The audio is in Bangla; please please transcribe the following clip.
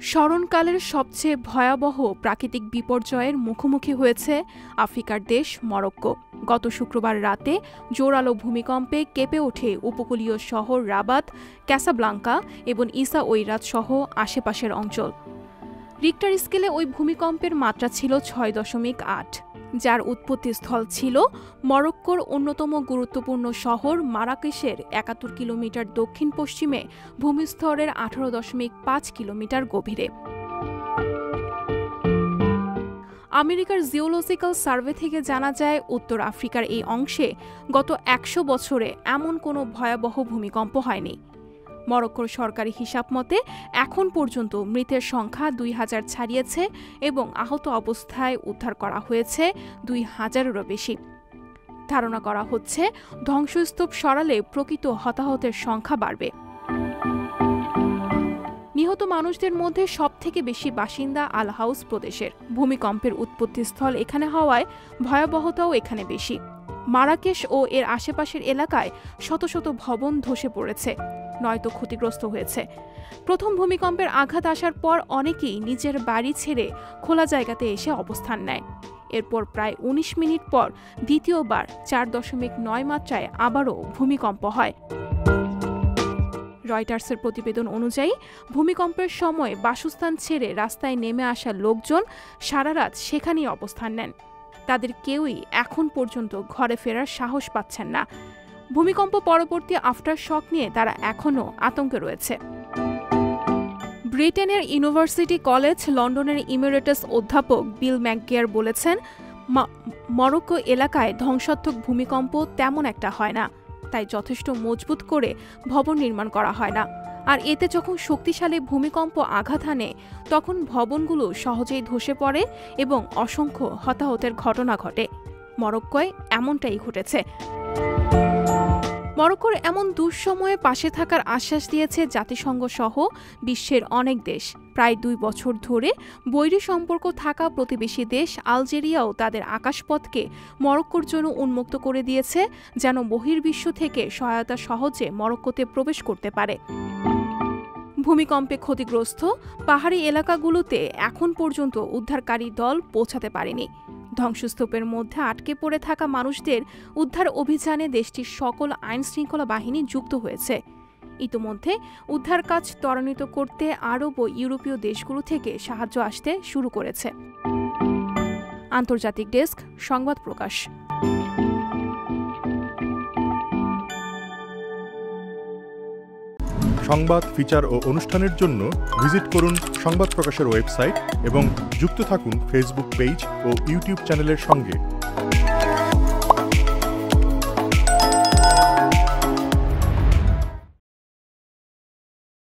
স্মরণকালের সবচেয়ে ভয়াবহ প্রাকৃতিক বিপর্যয়ের মুখোমুখি হয়েছে আফ্রিকার দেশ মরক্কো। গত শুক্রবার রাতে জোরালো ভূমিকম্পে কেঁপে ওঠে উপকূলীয় শহর রাবাত, ক্যাসাব্লাঙ্কা এবং ইসা ওইরাত সহ আশেপাশের অঞ্চল। রিক্টার স্কেলে ওই ভূমিকম্পের মাত্রা ছিল ৬.৮, যার উৎপত্তিস্থল ছিল মরক্কোর অন্যতম গুরুত্বপূর্ণ শহর মারাকেশের ৭১ কিলোমিটার দক্ষিণ পশ্চিমে ভূমিস্তরের ১৮.৫ কিলোমিটার গভীরে। আমেরিকার জিওলজিক্যাল সার্ভে থেকে জানা যায়, উত্তর আফ্রিকার এই অংশে গত ১০০ বছরে এমন কোনো ভয়াবহ ভূমিকম্প হয়নি। মরক্কোর সরকারি হিসাব মতে এখন পর্যন্ত মৃতের সংখ্যা ২,০০০ ছাড়িয়েছে এবং আহত অবস্থায় উদ্ধার করা হয়েছে ২,০০০-এরও বেশি। ধারণা করা হচ্ছে ধ্বংসস্তূপ সরালে প্রকৃত হতাহতের সংখ্যা বাড়বে। নিহত মানুষদের মধ্যে সবথেকে বেশি বাসিন্দা আল হাউস প্রদেশের। ভূমিকম্পের উৎপত্তিস্থল এখানে হওয়ায় ভয়াবহতাও এখানে বেশি। মারাকেশ ও এর আশেপাশের এলাকায় শত শত ভবন ধসে পড়েছে, নয়তো ক্ষতিগ্রস্ত হয়েছে। প্রথম ভূমিকম্পের আঘাত আসার পর অনেকেই নিজের বাড়ি ছেড়ে খোলা জায়গাতে এসে অবস্থান নেয়। এরপর প্রায় ১৯ মিনিট পর দ্বিতীয়বার ৪.৯ মাত্রায় আবারও ভূমিকম্প হয়। রয়টার্সের প্রতিবেদন অনুযায়ী ভূমিকম্পের সময় বাসস্থান ছেড়ে রাস্তায় নেমে আসা লোকজন সারা রাত সেখানেই অবস্থান নেন। তাদের কেউই এখন পর্যন্ত ঘরে ফেরার সাহস পাচ্ছেন না। ভূমিকম্প পরবর্তী আফটার শক নিয়ে তারা এখনও আতঙ্কে রয়েছে। ব্রিটেনের ইউনিভার্সিটি কলেজ লন্ডনের ইমেরিটাস অধ্যাপক বিল ম্যাকগেয়ার বলেছেন, মরক্কো এলাকায় ধ্বংসাত্মক ভূমিকম্প তেমন একটা হয় না, তাই যথেষ্ট মজবুত করে ভবন নির্মাণ করা হয় না। আর এতে যখন শক্তিশালী ভূমিকম্প আঘাত হানে তখন ভবনগুলো সহজেই ধসে পড়ে এবং অসংখ্য হতাহতের ঘটনা ঘটে। মরক্কোয় এমনটাই ঘটেছে। মরক্কোর এমন দুঃসময়ে পাশে থাকার আশ্বাস দিয়েছে জাতিসংঘ সহ বিশ্বের অনেক দেশ। প্রায় ২ বছর ধরে বৈরী সম্পর্ক থাকা প্রতিবেশী দেশ আলজেরিয়াও তাদের আকাশপথকে মরক্কোর জন্য উন্মুক্ত করে দিয়েছে, যেন বহির্বিশ্ব থেকে সহায়তা সহজে মরক্কোতে প্রবেশ করতে পারে। ভূমিকম্পে ক্ষতিগ্রস্ত পাহাড়ি এলাকাগুলোতে এখন পর্যন্ত উদ্ধারকারী দল পৌঁছাতে পারেনি। ধ্বংসস্তূপের মধ্যে আটকে পড়ে থাকা মানুষদের উদ্ধার অভিযানে দেশটির সকল আইনশৃঙ্খলা বাহিনী যুক্ত হয়েছে। ইতোমধ্যে উদ্ধার কাজ ত্বরান্বিত করতে আরব ও ইউরোপীয় দেশগুলো থেকে সাহায্য আসতে শুরু করেছে। আন্তর্জাতিক ডেস্ক, সংবাদ প্রকাশ। সংবাদ, ফিচার ও অনুষ্ঠানের জন্য ভিজিট করুন সংবাদ প্রকাশের ওয়েবসাইট এবং যুক্ত থাকুন ফেসবুক পেজ ও ইউটিউব চ্যানেলের সঙ্গে।